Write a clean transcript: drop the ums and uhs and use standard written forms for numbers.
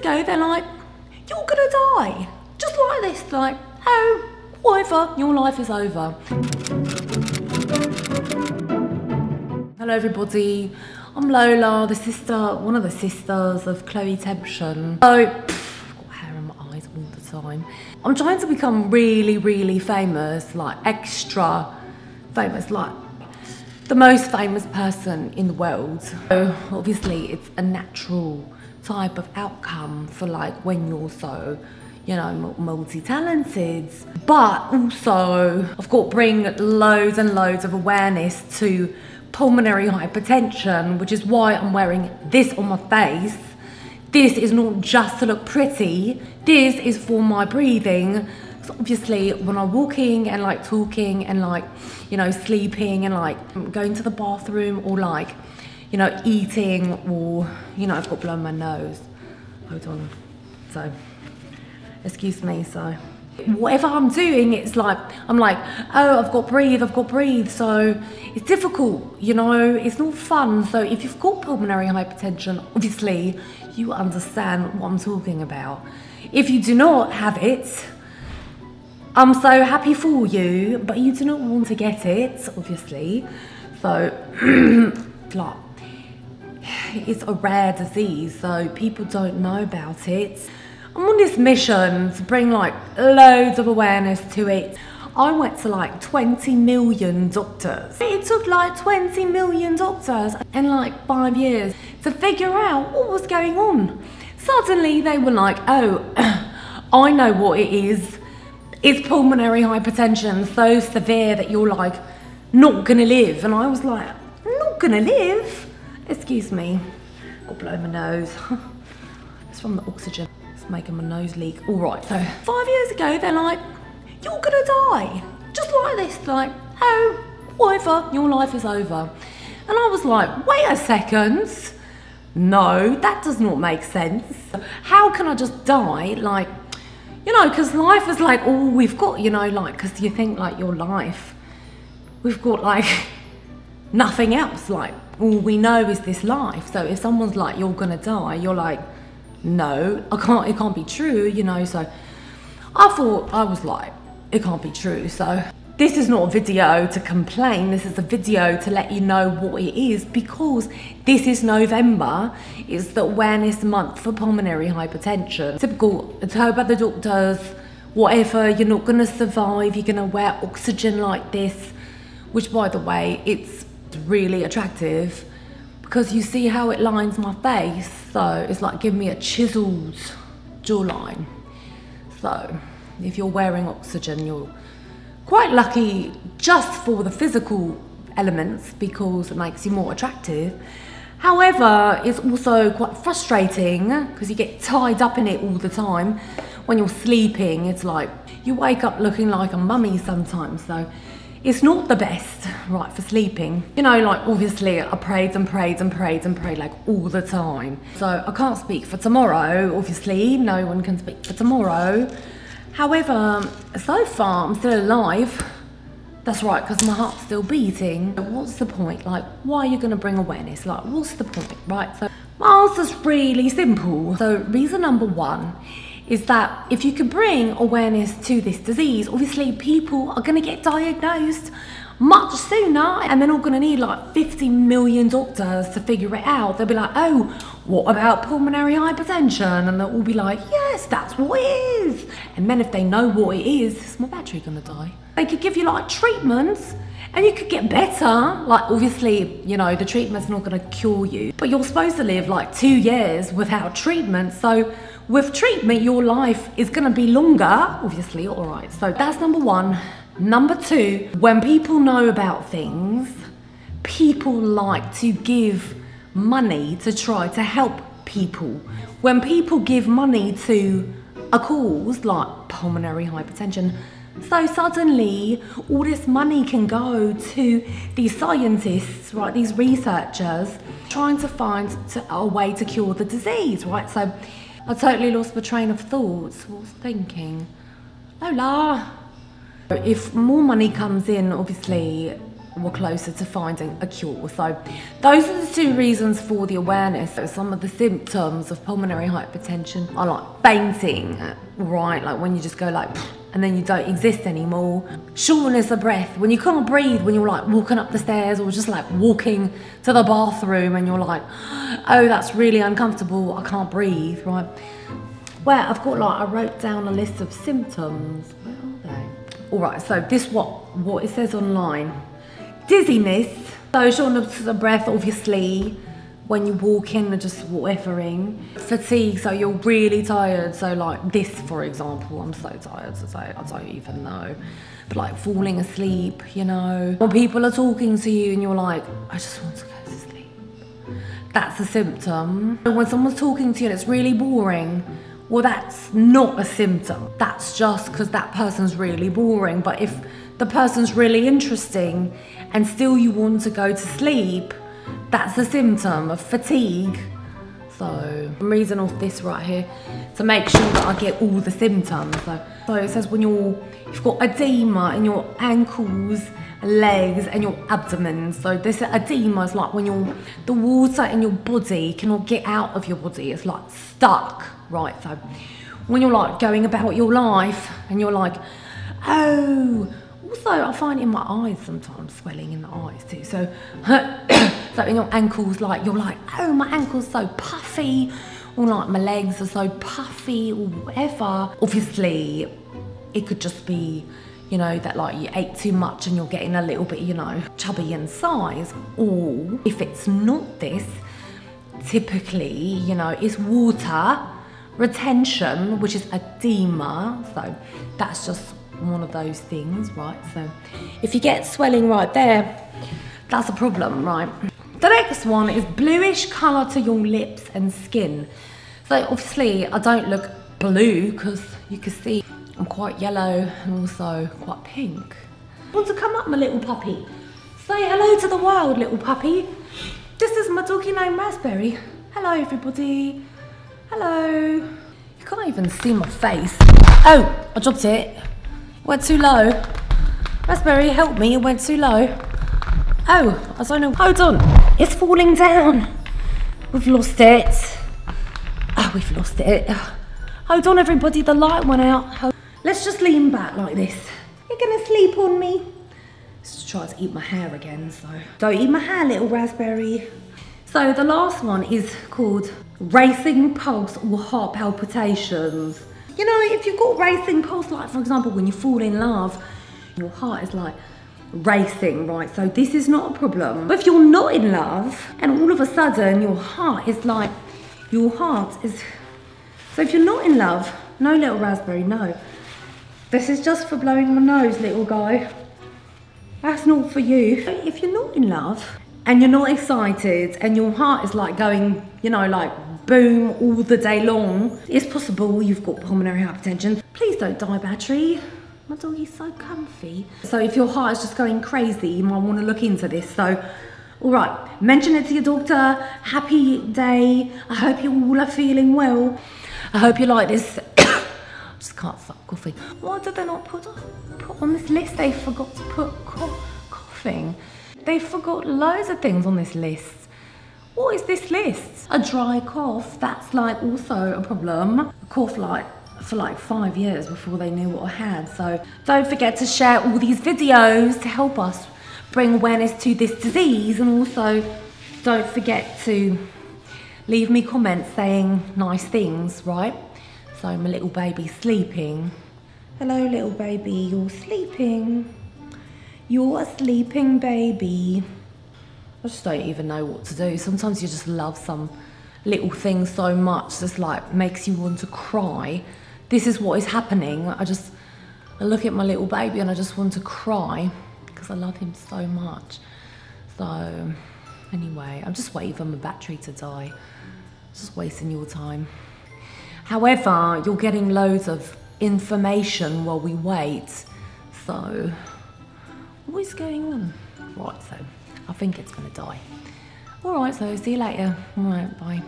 ago, they're like, you're gonna die. Just like this, like, oh, whatever, your life is over. Hello everybody, I'm Lola, the sister, one of the sisters of Temtchine. So, I've got hair in my eyes all the time. I'm trying to become really, really famous, like extra famous, like the most famous person in the world. So obviously it's a natural type of outcome for like when you're so, you know, multi-talented. But also I've got to bring loads and loads of awareness to pulmonary hypertension, which is why I'm wearing this on my face. This is not just to look pretty, this is for my breathing. So obviously when I'm walking and like talking and like, you know, sleeping and like going to the bathroom or like, you know, eating or, you know, I've got blown my nose. Hold on. So, excuse me, so. Whatever I'm doing, it's like, I'm like, oh, I've got to breathe. So it's difficult, you know, it's not fun. So if you've got pulmonary hypertension, obviously you understand what I'm talking about. If you do not have it, I'm so happy for you, but you do not want to get it, obviously. So, like, it's a rare disease, so people don't know about it. I'm on this mission to bring like loads of awareness to it. I went to like 20 million doctors. It took like 20 million doctors in like 5 years to figure out what was going on. Suddenly they were like, oh, I know what it is. It's pulmonary hypertension, so severe that you're like not gonna live. And I was like, not gonna live? Excuse me, got blow my nose. It's from the oxygen. It's making my nose leak. All right, so 5 years ago, they're like, you're gonna die. Just like this, like, oh, whatever, your life is over. And I was like, wait a second. No, that does not make sense. How can I just die? Like, you know, because life is like all we've got, you know, like, because you think like your life, we've got like nothing else. Like, all we know is this life. So if someone's like, you're gonna die, you're like, no, it can't be true, you know. So I thought, I was like, it can't be true. So this is not a video to complain, this is a video to let you know what it is, because this is November, it's the awareness month for pulmonary hypertension. Typical, told by the doctors, whatever, you're not gonna survive, you're gonna wear oxygen like this, which by the way, it's really attractive because you see how it lines my face. So it's like giving me a chiseled jawline. So if you're wearing oxygen, you're quite lucky just for the physical elements because it makes you more attractive. However, it's also quite frustrating because you get tied up in it all the time. When you're sleeping, it's like you wake up looking like a mummy sometimes. So it's not the best, right, for sleeping. You know, like obviously I prayed and prayed and prayed and prayed like all the time. So I can't speak for tomorrow, obviously, no one can speak for tomorrow. However, so far I'm still alive. That's right, because my heart's still beating. What's the point? Like, why are you gonna bring awareness? Like, what's the point, right? So my answer's really simple. So reason number one is that if you could bring awareness to this disease, obviously people are gonna get diagnosed much sooner and they're not gonna need like 50 million doctors to figure it out. They'll be like, oh, what about pulmonary hypertension? And they'll all be like, yes, that's what it is. And then if they know what it is my battery gonna die? They could give you like treatments and you could get better. Like obviously, you know, the treatment's not gonna cure you, but you're supposed to live like 2 years without treatment. So with treatment, your life is gonna be longer, obviously, all right. So that's number one. Number two, when people know about things, people like to give money to try to help people. When people give money to a cause like pulmonary hypertension, so suddenly all this money can go to these scientists, right, these researchers, trying to find a way to cure the disease, right? So I totally lost my train of thoughts. What was I thinking? Lola. If more money comes in, obviously, we're closer to finding a cure. So those are the two reasons for the awareness. So some of the symptoms of pulmonary hypertension are like fainting, right? Like when you just go like, and then you don't exist anymore. Shortness of breath, when you can't breathe, when you're like walking up the stairs or just like walking to the bathroom and you're like, oh, that's really uncomfortable, I can't breathe, right? Well, I've got like, I wrote down a list of symptoms. Where are they? All right, so this what it says online. Dizziness, so shortness of breath, obviously, when you walk in and just whatever-ing. Fatigue, so you're really tired. So like this, for example, I'm so tired today, I don't even know. But like falling asleep, you know. When people are talking to you and you're like, I just want to go to sleep. That's a symptom. When someone's talking to you and it's really boring, well, that's not a symptom. That's just because that person's really boring. But if the person's really interesting and still you want to go to sleep, that's a symptom of fatigue. So I'm reading off this right here to make sure that I get all the symptoms. So it says when you've got edema in your ankles, legs and your abdomen. So this edema is like when the water in your body cannot get out of your body. It's like stuck, right? So when you're like going about your life and you're like, oh, also I find in my eyes sometimes, swelling in the eyes too. So, so in your ankles, like you're like, oh, my ankle's so puffy, or like my legs are so puffy or whatever. Obviously, it could just be, you know, that like you ate too much and you're getting a little bit, you know, chubby in size. Or if it's not this, typically, you know, it's water retention, which is edema. So that's just one of those things, right? So if you get swelling right there, that's a problem, right? The next one is bluish colour to your lips and skin. So obviously I don't look blue because you can see I'm quite yellow and also quite pink. Want to come up, my little puppy? Say hello to the world, little puppy. This is my doggy named Raspberry. Hello, everybody. Hello. You can't even see my face. Oh, I dropped it. Went too low. Raspberry, help me, it went too low. Oh, I don't know. Hold on. It's falling down. We've lost it. Oh, we've lost it. Hold on, everybody, the light went out. Let's just lean back like this. You're gonna sleep on me. Just try to eat my hair again, so. Don't eat my hair, little Raspberry. So the last one is called racing pulse or heart palpitations. You know, if you've got racing pulse, like for example, when you fall in love, your heart is like racing, right? So this is not a problem. But if you're not in love and all of a sudden your heart is like, so if you're not in love, no, little Raspberry, no. This is just for blowing my nose, little guy. That's not for you. If you're not in love and you're not excited and your heart is like going, you know, like boom all the day long, it's possible you've got pulmonary hypertension. Please don't die, Battery. My doggy's so comfy. So if your heart is just going crazy, you might want to look into this. So, all right, mention it to your doctor. Happy day. I hope you all are feeling well. I hope you like this. Just can't stop coughing. Why did they not put on this list? They forgot to put coughing. They forgot loads of things on this list. What is this list? A dry cough, that's like also a problem. A cough like for like 5 years before they knew what I had. So don't forget to share all these videos to help us bring awareness to this disease, and also don't forget to leave me comments saying nice things, right? So my little baby's sleeping. Hello, little baby, you're sleeping. You're a sleeping baby. I just don't even know what to do. Sometimes you just love some little thing so much, just like makes you want to cry. This is what is happening. I look at my little baby and I just want to cry because I love him so much. So anyway, I'm just waiting for my battery to die. Just wasting your time. However, you're getting loads of information while we wait. So what is going on? Right, so I think it's gonna die. All right, so see you later. All right, bye.